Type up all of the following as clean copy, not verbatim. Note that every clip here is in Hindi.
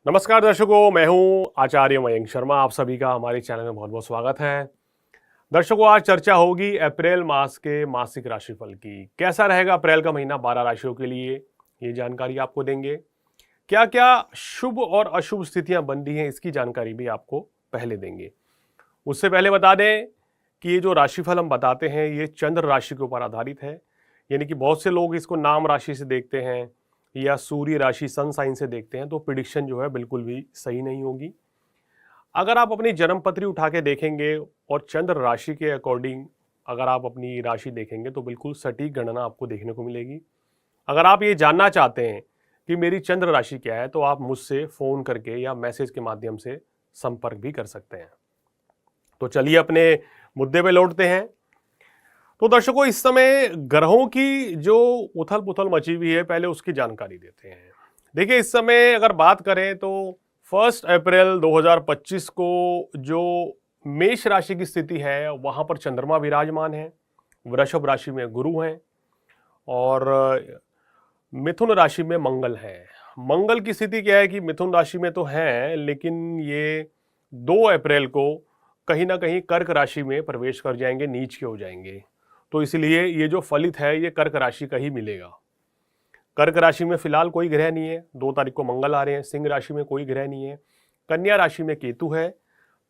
नमस्कार दर्शकों, मैं हूं आचार्य मयंक शर्मा। आप सभी का हमारे चैनल में बहुत बहुत स्वागत है। दर्शकों, आज चर्चा होगी अप्रैल मास के मासिक राशिफल की। कैसा रहेगा अप्रैल का महीना 12 राशियों के लिए, ये जानकारी आपको देंगे। क्या क्या शुभ और अशुभ स्थितियां बन रही हैं, इसकी जानकारी भी आपको पहले देंगे। उससे पहले बता दें कि ये जो राशिफल हम बताते हैं ये चंद्र राशि के ऊपर आधारित है। यानी कि बहुत से लोग इसको नाम राशि से देखते हैं या सूर्य राशि सन साइन से देखते हैं, तो प्रिडिक्शन जो है बिल्कुल भी सही नहीं होगी। अगर आप अपनी जन्म पत्री उठा के देखेंगे और चंद्र राशि के अकॉर्डिंग अगर आप अपनी राशि देखेंगे तो बिल्कुल सटीक गणना आपको देखने को मिलेगी। अगर आप ये जानना चाहते हैं कि मेरी चंद्र राशि क्या है, तो आप मुझसे फ़ोन करके या मैसेज के माध्यम से संपर्क भी कर सकते हैं। तो चलिए अपने मुद्दे पे लौटते हैं। तो दर्शकों, इस समय ग्रहों की जो उथल पुथल मची हुई है, पहले उसकी जानकारी देते हैं। देखिए, इस समय अगर बात करें तो 1 अप्रैल 2025 को जो मेष राशि की स्थिति है वहां पर चंद्रमा विराजमान है, वृषभ राशि में गुरु हैं और मिथुन राशि में मंगल है। मंगल की स्थिति क्या है कि मिथुन राशि में तो है, लेकिन ये 2 अप्रैल को कहीं ना कहीं कर्क राशि में प्रवेश कर जाएंगे, नीच के हो जाएंगे। तो इसलिए ये जो फलित है ये कर्क राशि का ही मिलेगा। कर्क राशि में फिलहाल कोई ग्रह नहीं है, 2 तारीख को मंगल आ रहे हैं। सिंह राशि में कोई ग्रह नहीं है। कन्या राशि में केतु है।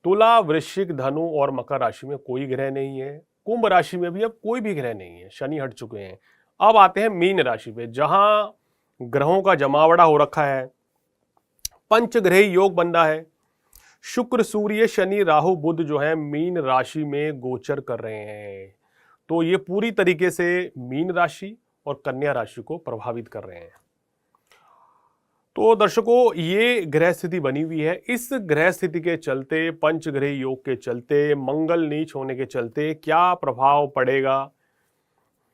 तुला, वृश्चिक, धनु और मकर राशि में कोई ग्रह नहीं है। कुंभ राशि में भी अब कोई भी ग्रह नहीं है, शनि हट चुके हैं। अब आते हैं मीन राशि पे, जहां ग्रहों का जमावड़ा हो रखा है। पंचग्रही योग बन रहा है। शुक्र, सूर्य, शनि, राहु, बुध जो है मीन राशि में गोचर कर रहे हैं। तो ये पूरी तरीके से मीन राशि और कन्या राशि को प्रभावित कर रहे हैं। तो दर्शकों, ये ग्रह स्थिति बनी हुई है। इस ग्रह स्थिति के चलते, पंचग्रह योग के चलते, मंगल नीच होने के चलते क्या प्रभाव पड़ेगा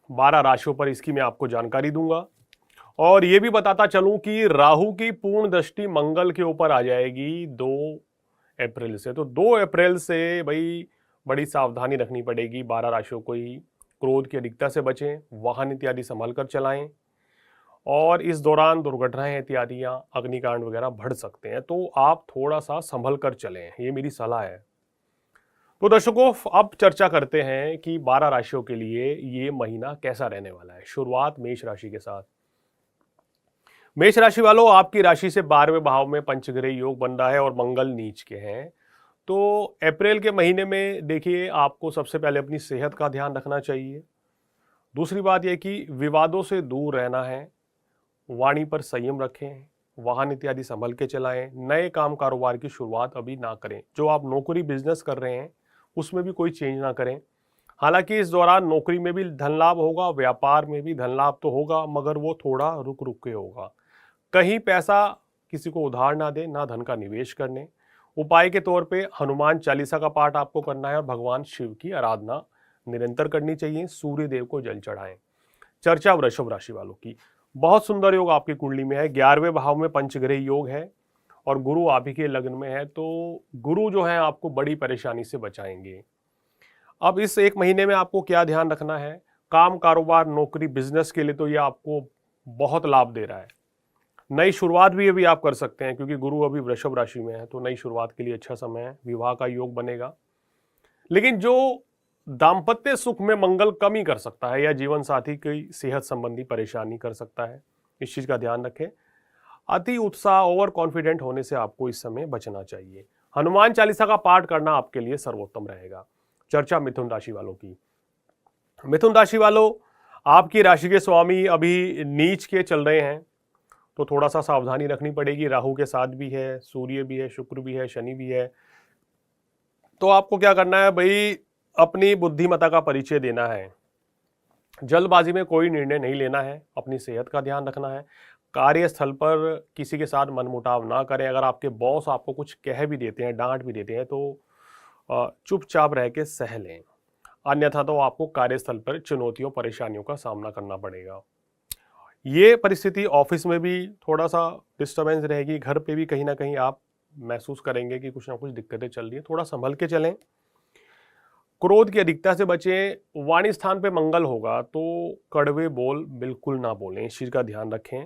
12 राशियों पर, इसकी मैं आपको जानकारी दूंगा। और ये भी बताता चलूं कि राहु की पूर्ण दृष्टि मंगल के ऊपर आ जाएगी 2 अप्रैल से। तो 2 अप्रैल से भाई बड़ी सावधानी रखनी पड़ेगी 12 राशियों को ही। क्रोध की अधिकता से बचें, वाहन इत्यादि संभल कर चलाएं, और इस दौरान दुर्घटनाएं इत्यादि या अग्निकांड वगैरह बढ़ सकते हैं, तो आप थोड़ा सा संभल कर चलें, ये मेरी सलाह है। तो दर्शकों, अब चर्चा करते हैं कि 12 राशियों के लिए ये महीना कैसा रहने वाला है। शुरुआत मेष राशि के साथ। मेष राशि वालों, आपकी राशि से 12वें भाव में पंचग्रह योग बन रहा है और मंगल नीच के हैं। तो अप्रैल के महीने में देखिए, आपको सबसे पहले अपनी सेहत का ध्यान रखना चाहिए। दूसरी बात यह कि विवादों से दूर रहना है। वाणी पर संयम रखें, वाहन इत्यादि संभल के चलाएं। नए काम कारोबार की शुरुआत अभी ना करें। जो आप नौकरी बिजनेस कर रहे हैं उसमें भी कोई चेंज ना करें। हालांकि इस दौरान नौकरी में भी धन लाभ होगा, व्यापार में भी धन लाभ तो होगा, मगर वो थोड़ा रुक रुक के होगा। कहीं पैसा किसी को उधार ना दें, ना धन का निवेश करने। उपाय के तौर पे हनुमान चालीसा का पाठ आपको करना है और भगवान शिव की आराधना निरंतर करनी चाहिए। सूर्य देव को जल चढ़ाएं। चर्चा वृषभ राशि वालों की। बहुत सुंदर योग आपकी कुंडली में है। 11वें भाव में पंचग्रह योग है और गुरु आप ही के लग्न में है। तो गुरु जो है आपको बड़ी परेशानी से बचाएंगे। अब इस एक महीने में आपको क्या ध्यान रखना है? काम, कारोबार, नौकरी, बिजनेस के लिए तो ये आपको बहुत लाभ दे रहा है। नई शुरुआत भी अभी आप कर सकते हैं, क्योंकि गुरु अभी वृषभ राशि में है, तो नई शुरुआत के लिए अच्छा समय है। विवाह का योग बनेगा। लेकिन जो दाम्पत्य सुख में मंगल कमी कर सकता है या जीवन साथी की सेहत संबंधी परेशानी कर सकता है, इस चीज का ध्यान रखें। अति उत्साह, ओवर कॉन्फिडेंट होने से आपको इस समय बचना चाहिए। हनुमान चालीसा का पाठ करना आपके लिए सर्वोत्तम रहेगा। चर्चा मिथुन राशि वालों की। मिथुन राशि वालों, आपकी राशि के स्वामी अभी नीच के चल रहे हैं, तो थोड़ा सा सावधानी रखनी पड़ेगी। राहु के साथ भी है, सूर्य भी है, शुक्र भी है, शनि भी है। तो आपको क्या करना है भाई? अपनी बुद्धिमत्ता का परिचय देना है। जल्दबाजी में कोई निर्णय नहीं लेना है। अपनी सेहत का ध्यान रखना है। कार्यस्थल पर किसी के साथ मनमुटाव ना करें। अगर आपके बॉस आपको कुछ कह भी देते हैं, डांट भी देते हैं, तो चुपचाप रह के सह लें, अन्यथा तो आपको कार्यस्थल पर चुनौतियों, परेशानियों का सामना करना पड़ेगा। ये परिस्थिति ऑफिस में भी थोड़ा सा डिस्टर्बेंस रहेगी। घर पे भी कहीं ना कहीं आप महसूस करेंगे कि कुछ ना कुछ दिक्कतें चल रही है। थोड़ा संभल के चलें। क्रोध की अधिकता से बचें। वाणी स्थान पे मंगल होगा, तो कड़वे बोल बिल्कुल ना बोलें, इस चीज़ का ध्यान रखें,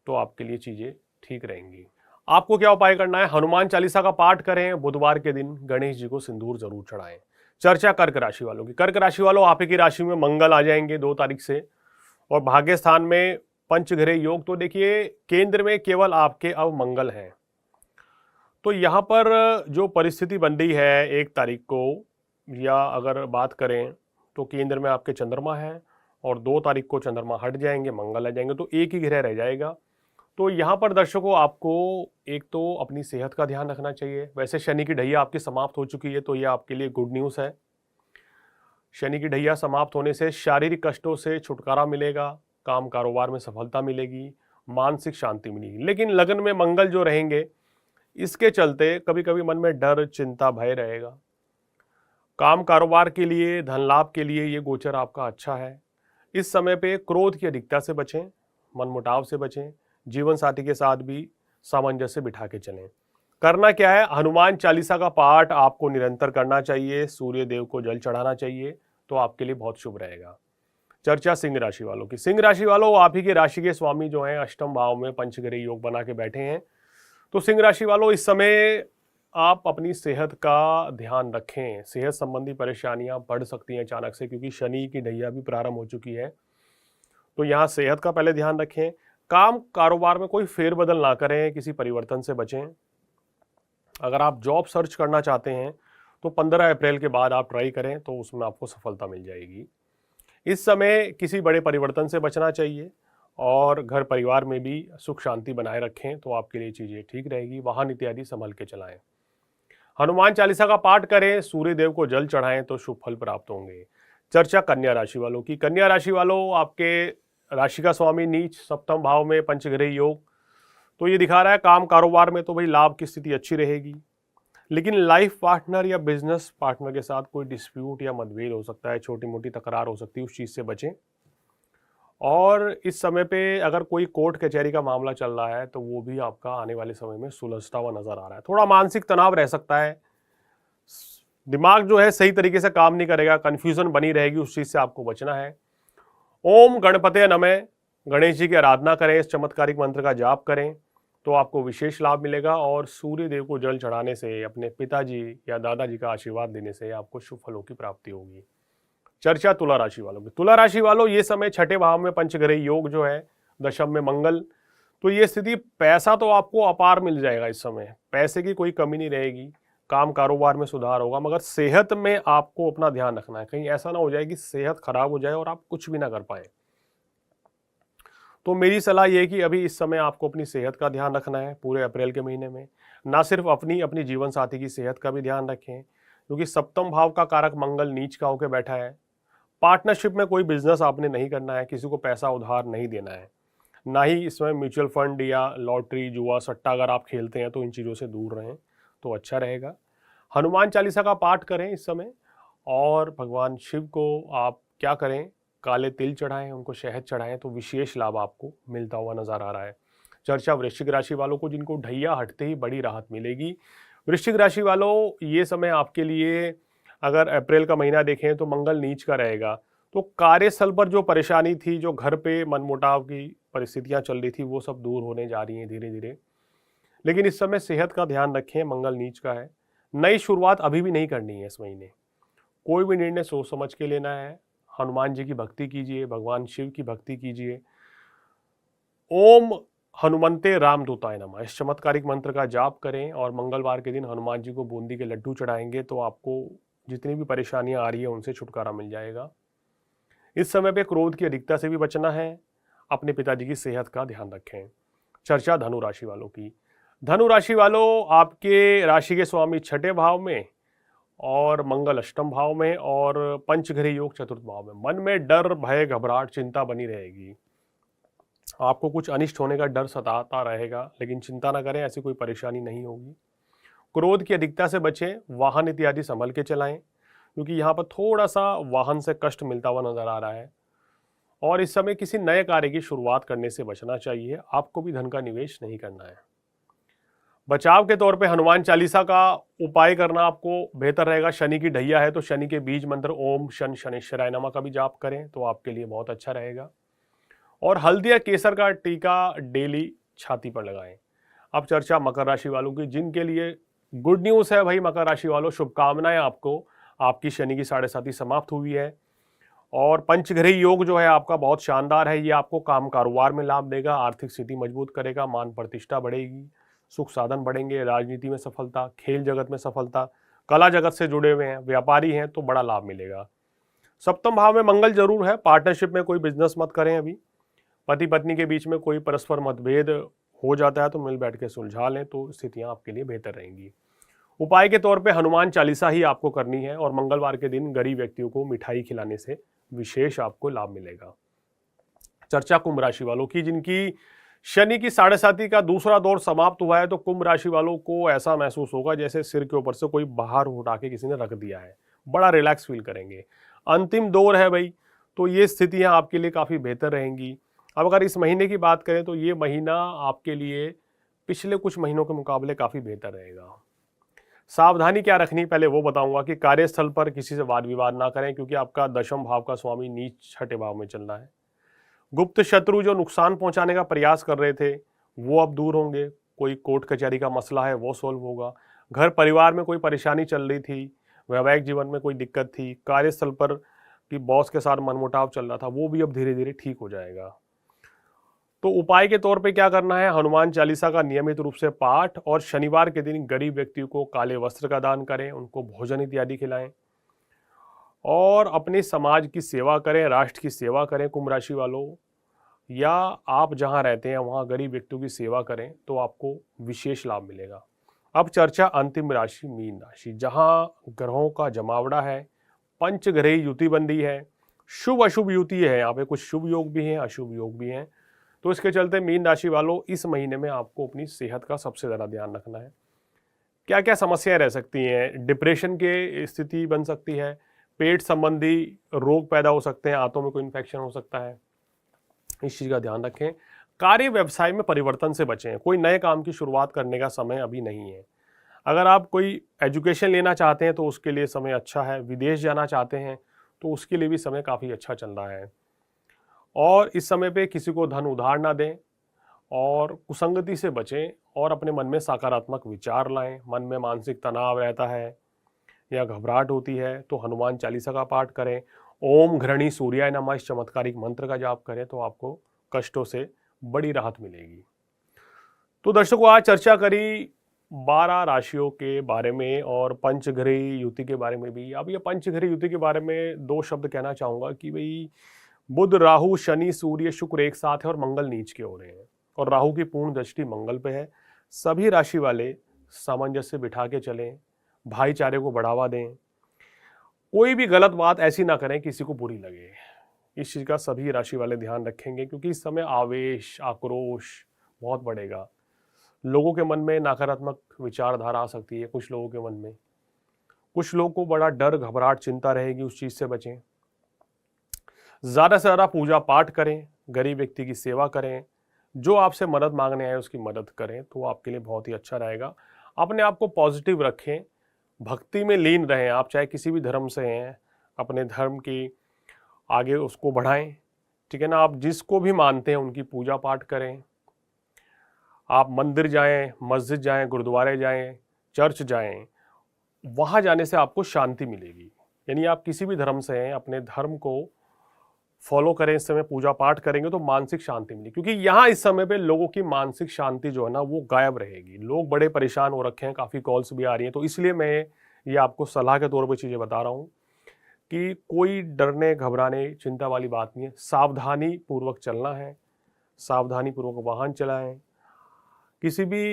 तो आपके लिए चीज़ें ठीक रहेंगी। आपको क्या उपाय करना है? हनुमान चालीसा का पाठ करें, बुधवार के दिन गणेश जी को सिंदूर जरूर चढ़ाएं। चर्चा कर्क राशि वालों की। कर्क राशि वालों, आप ही की राशि में मंगल आ जाएंगे 2 तारीख से, और भाग्य स्थान में पंचग्रह योग। तो देखिए, केंद्र में केवल आपके अब मंगल हैं। तो यहाँ पर जो परिस्थिति बन रही है 1 तारीख को, या अगर बात करें तो केंद्र में आपके चंद्रमा है, और 2 तारीख को चंद्रमा हट जाएंगे, मंगल आ जाएंगे, तो एक ही ग्रह रह जाएगा। तो यहाँ पर दर्शकों, आपको एक तो अपनी सेहत का ध्यान रखना चाहिए। वैसे शनि की ढैया आपकी समाप्त हो चुकी है, तो ये आपके लिए गुड न्यूज़ है। शनि की ढैया समाप्त होने से शारीरिक कष्टों से छुटकारा मिलेगा, काम कारोबार में सफलता मिलेगी, मानसिक शांति मिलेगी। लेकिन लगन में मंगल जो रहेंगे, इसके चलते कभी कभी मन में डर, चिंता, भय रहेगा। काम कारोबार के लिए, धन लाभ के लिए ये गोचर आपका अच्छा है। इस समय पे क्रोध की अधिकता से बचें, मनमुटाव से बचें, जीवन साथी के साथ भी सामंजस्य बिठा के चलें। करना क्या है? हनुमान चालीसा का पाठ आपको निरंतर करना चाहिए, सूर्य देव को जल चढ़ाना चाहिए, तो आपके लिए बहुत शुभ रहेगा। चर्चा सिंह राशि वालों की। सिंह राशि वालों, आप ही के राशि के स्वामी जो हैं अष्टम भाव में पंचग्रह योग बना के बैठे हैं। तो सिंह राशि वालों, इस समय आप अपनी सेहत का ध्यान रखें। सेहत संबंधी परेशानियां बढ़ सकती हैं अचानक से, क्योंकि शनि की ढैया भी प्रारंभ हो चुकी है। तो यहाँ सेहत का पहले ध्यान रखें। काम कारोबार में कोई फेरबदल ना करें, किसी परिवर्तन से बचें। अगर आप जॉब सर्च करना चाहते हैं तो 15 अप्रैल के बाद आप ट्राई करें, तो उसमें आपको सफलता मिल जाएगी। इस समय किसी बड़े परिवर्तन से बचना चाहिए, और घर परिवार में भी सुख शांति बनाए रखें, तो आपके लिए चीज़ें ठीक रहेगी। वाहन इत्यादि संभल के चलाएं। हनुमान चालीसा का पाठ करें, सूर्य देव को जल चढ़ाएं, तो शुभ फल प्राप्त होंगे। चर्चा कन्या राशि वालों की। कन्या राशि वालों, आपके राशि का स्वामी नीच सप्तम भाव में पंचग्रह योग, तो ये दिखा रहा है काम कारोबार में तो भाई लाभ की स्थिति अच्छी रहेगी। लेकिन लाइफ पार्टनर या बिजनेस पार्टनर के साथ कोई डिस्प्यूट या मतभेद हो सकता है, छोटी मोटी तकरार हो सकती है, उस चीज़ से बचें। और इस समय पे अगर कोई कोर्ट कचहरी का मामला चल रहा है, तो वो भी आपका आने वाले समय में सुलझता हुआ नजर आ रहा है। थोड़ा मानसिक तनाव रह सकता है, दिमाग जो है सही तरीके से काम नहीं करेगा, कंफ्यूजन बनी रहेगी, उस चीज़ से आपको बचना है। ओम गणपते नमः, गणेश जी की आराधना करें, इस चमत्कारिक मंत्र का जाप करें, तो आपको विशेष लाभ मिलेगा। और सूर्य देव को जल चढ़ाने से, अपने पिताजी या दादाजी का आशीर्वाद देने से आपको शुभ फलों की प्राप्ति होगी। चर्चा तुला राशि वालों की। तुला राशि वालों, ये समय छठे भाव में पंचग्रह योग जो है, दशम में मंगल, तो ये स्थिति, पैसा तो आपको अपार मिल जाएगा। इस समय पैसे की कोई कमी नहीं रहेगी, काम कारोबार में सुधार होगा। मगर सेहत में आपको अपना ध्यान रखना है, कहीं ऐसा ना हो जाए कि सेहत खराब हो जाए और आप कुछ भी ना कर पाए। तो मेरी सलाह यह है कि अभी इस समय आपको अपनी सेहत का ध्यान रखना है। पूरे अप्रैल के महीने में ना सिर्फ अपनी जीवन साथी की सेहत का भी ध्यान रखें, क्योंकि सप्तम भाव का कारक मंगल नीच का होकर बैठा है। पार्टनरशिप में कोई बिजनेस आपने नहीं करना है, किसी को पैसा उधार नहीं देना है, ना ही इसमें म्यूचुअल फंड या लॉटरी, जुआ, सट्टा अगर आप खेलते हैं तो इन चीज़ों से दूर रहें, तो अच्छा रहेगा। हनुमान चालीसा का पाठ करें इस समय, और भगवान शिव को आप क्या करें, काले तिल चढ़ाएं, उनको शहद चढ़ाएं, तो विशेष लाभ आपको मिलता हुआ नजर आ रहा है। चर्चा वृश्चिक राशि वालों को, जिनको ढैया हटते ही बड़ी राहत मिलेगी। वृश्चिक राशि वालों, ये समय आपके लिए, अगर अप्रैल का महीना देखें तो मंगल नीच का रहेगा, तो कार्यस्थल पर जो परेशानी थी, जो घर पे मनमुटाव की परिस्थितियां चल रही थी, वो सब दूर होने जा रही हैं धीरे धीरे। लेकिन इस समय सेहत का ध्यान रखें, मंगल नीच का है। नई शुरुआत अभी भी नहीं करनी है इस महीने। कोई भी निर्णय सोच समझ के लेना है। हनुमान जी की भक्ति कीजिए, भगवान शिव की भक्ति कीजिए। ओम हनुमंते रामदूताय नमः, इस चमत्कारिक मंत्र का जाप करें, और मंगलवार के दिन हनुमान जी को बूंदी के लड्डू चढ़ाएंगे, तो आपको जितनी भी परेशानियां आ रही है उनसे छुटकारा मिल जाएगा। इस समय पे क्रोध की अधिकता से भी बचना है। अपने पिताजी की सेहत का ध्यान रखें। चर्चा धनु राशि वालों की। धनु राशि वालों, आपके राशि के स्वामी छठे भाव में, और मंगल अष्टम भाव में, और पंचग्रह योग चतुर्थ भाव में। मन में डर, भय, घबराहट, चिंता बनी रहेगी। आपको कुछ अनिष्ट होने का डर सताता रहेगा, लेकिन चिंता ना करें, ऐसी कोई परेशानी नहीं होगी। क्रोध की अधिकता से बचें, वाहन इत्यादि संभल के चलाएं, क्योंकि यहाँ पर थोड़ा सा वाहन से कष्ट मिलता हुआ नजर आ रहा है। और इस समय किसी नए कार्य की शुरुआत करने से बचना चाहिए। आपको भी धन का निवेश नहीं करना है। बचाव के तौर पे हनुमान चालीसा का उपाय करना आपको बेहतर रहेगा। शनि की ढैया है, तो शनि के बीज मंत्र ओम शन शनिश्चराय नमः का भी जाप करें, तो आपके लिए बहुत अच्छा रहेगा। और हल्दी या केसर का टीका डेली छाती पर लगाएं। अब चर्चा मकर राशि वालों की, जिनके लिए गुड न्यूज़ है भाई मकर राशि वालों, शुभकामनाएं आपको। आपकी शनि की 7.5 समाप्त हुई है और पंचग्रही योग जो है आपका बहुत शानदार है। ये आपको काम कारोबार में लाभ देगा, आर्थिक स्थिति मजबूत करेगा, मान प्रतिष्ठा बढ़ेगी, सुख साधन बढ़ेंगे, राजनीति में सफलता, खेल जगत में सफलता, कला जगत से जुड़े हुए हैं, व्यापारी हैं तो बड़ा लाभ मिलेगा। सप्तम भाव में मंगल जरूर है। पार्टनरशिप में कोई बिजनेस मत करें अभी। पति पत्नी के बीच में कोई परस्पर मतभेद हो जाता है तो मिल बैठ के सुलझा लें तो स्थितियां आपके लिए बेहतर रहेंगी। उपाय के तौर पे हनुमान चालीसा ही आपको करनी है और मंगलवार के दिन गरीब व्यक्तियों को मिठाई खिलाने से विशेष आपको लाभ मिलेगा। चर्चा कुंभ राशि वालों की, जिनकी शनि की 7.5 का दूसरा दौर समाप्त हुआ है, तो कुंभ राशि वालों को ऐसा महसूस होगा जैसे सिर के ऊपर से कोई बाहर उठा के किसी ने रख दिया है, बड़ा रिलैक्स फील करेंगे। अंतिम दौर है भाई, तो ये स्थितियां आपके लिए काफ़ी बेहतर रहेंगी। अब अगर इस महीने की बात करें तो ये महीना आपके लिए पिछले कुछ महीनों के मुकाबले काफ़ी बेहतर रहेगा। सावधानी क्या रखनी पहले वो बताऊंगा कि कार्यस्थल पर किसी से वाद विवाद ना करें, क्योंकि आपका दशम भाव का स्वामी नीच 6ठे भाव में चल रहा है। गुप्त शत्रु जो नुकसान पहुंचाने का प्रयास कर रहे थे वो अब दूर होंगे। कोई कोर्ट कचहरी का मसला है वो सॉल्व होगा। घर परिवार में कोई परेशानी चल रही थी, वैवाहिक जीवन में कोई दिक्कत थी, कार्यस्थल पर कि बॉस के साथ मनमुटाव चल रहा था, वो भी अब धीरे धीरे ठीक हो जाएगा। तो उपाय के तौर पे क्या करना है, हनुमान चालीसा का नियमित रूप से पाठ और शनिवार के दिन गरीब व्यक्तियों को काले वस्त्र का दान करें, उनको भोजन इत्यादि खिलाएं और अपने समाज की सेवा करें, राष्ट्र की सेवा करें। कुंभ राशि वालों, या आप जहां रहते हैं वहां गरीब व्यक्तियों की सेवा करें तो आपको विशेष लाभ मिलेगा। अब चर्चा अंतिम राशि मीन राशि, जहां ग्रहों का जमावड़ा है, पंचग्रही युति बंदी है, शुभ अशुभ युति है, यहाँ पे कुछ शुभ योग भी हैं, अशुभ योग भी हैं। तो इसके चलते मीन राशि वालों, इस महीने में आपको अपनी सेहत का सबसे ज़्यादा ध्यान रखना है। क्या क्या समस्याएं रह सकती हैं, डिप्रेशन की स्थिति बन सकती है, पेट संबंधी रोग पैदा हो सकते हैं, आंतों में कोई इन्फेक्शन हो सकता है, इस चीज़ का ध्यान रखें। कार्य व्यवसाय में परिवर्तन से बचें, कोई नए काम की शुरुआत करने का समय अभी नहीं है। अगर आप कोई एजुकेशन लेना चाहते हैं तो उसके लिए समय अच्छा है, विदेश जाना चाहते हैं तो उसके लिए भी समय काफ़ी अच्छा चल रहा है। और इस समय पे किसी को धन उधार ना दें और कुसंगति से बचें और अपने मन में सकारात्मक विचार लाएं। मन में मानसिक तनाव रहता है या घबराहट होती है तो हनुमान चालीसा का पाठ करें, ओम घृणी सूर्याय नमः इस चमत्कारिक मंत्र का जाप करें तो आपको कष्टों से बड़ी राहत मिलेगी। तो दर्शकों, आज चर्चा करी 12 राशियों के बारे में और पंचग्रही युति के बारे में भी। अब ये पंचग्रही युति के बारे में 2 शब्द कहना चाहूँगा कि भाई बुध, राहु, शनि, सूर्य, शुक्र एक साथ है और मंगल नीच के हो रहे हैं और राहु की पूर्ण दृष्टि मंगल पे है। सभी राशि वाले सामंजस्य बिठा के चलें, भाईचारे को बढ़ावा दें, कोई भी गलत बात ऐसी ना करें किसी को बुरी लगे। इस चीज़ का सभी राशि वाले ध्यान रखेंगे, क्योंकि इस समय आवेश, आक्रोश बहुत बढ़ेगा। लोगों के मन में नकारात्मक विचारधारा आ सकती है, कुछ लोगों के मन में, कुछ लोगों को बड़ा डर, घबराहट, चिंता रहेगी, उस चीज़ से बचें। ज़्यादा से ज़्यादा पूजा पाठ करें, गरीब व्यक्ति की सेवा करें, जो आपसे मदद मांगने आए उसकी मदद करें तो आपके लिए बहुत ही अच्छा रहेगा। अपने आप को पॉजिटिव रखें, भक्ति में लीन रहें। आप चाहे किसी भी धर्म से हैं, अपने धर्म की आगे उसको बढ़ाएं, ठीक है ना। आप जिसको भी मानते हैं उनकी पूजा पाठ करें। आप मंदिर जाएं, मस्जिद जाएं, गुरुद्वारे जाएं, चर्च जाएं, वहाँ जाने से आपको शांति मिलेगी। यानी आप किसी भी धर्म से हैं, अपने धर्म को फॉलो करें, इस समय पूजा पाठ करेंगे तो मानसिक शांति मिलेगी, क्योंकि यहाँ इस समय पे लोगों की मानसिक शांति जो है ना वो गायब रहेगी। लोग बड़े परेशान हो रखे हैं, काफ़ी कॉल्स भी आ रही हैं, तो इसलिए मैं ये आपको सलाह के तौर पे चीज़ें बता रहा हूँ कि कोई डरने, घबराने, चिंता वाली बात नहीं है। सावधानी पूर्वक चलना है, सावधानी पूर्वक वाहन चलाएं, किसी भी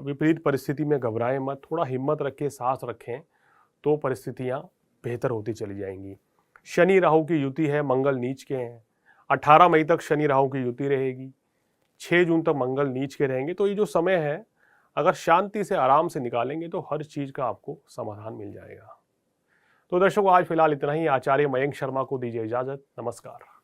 विपरीत परिस्थिति में घबराएं मत, थोड़ा हिम्मत रखें, साहस रखें तो परिस्थितियाँ बेहतर होती चली जाएंगी। शनि राहु की युति है, मंगल नीच के हैं। 18 मई तक शनि राहु की युति रहेगी, 6 जून तक मंगल नीच के रहेंगे। तो ये जो समय है अगर शांति से आराम से निकालेंगे तो हर चीज़ का आपको समाधान मिल जाएगा। तो दर्शकों, आज फिलहाल इतना ही। आचार्य मयंक शर्मा को दीजिए इजाज़त। नमस्कार।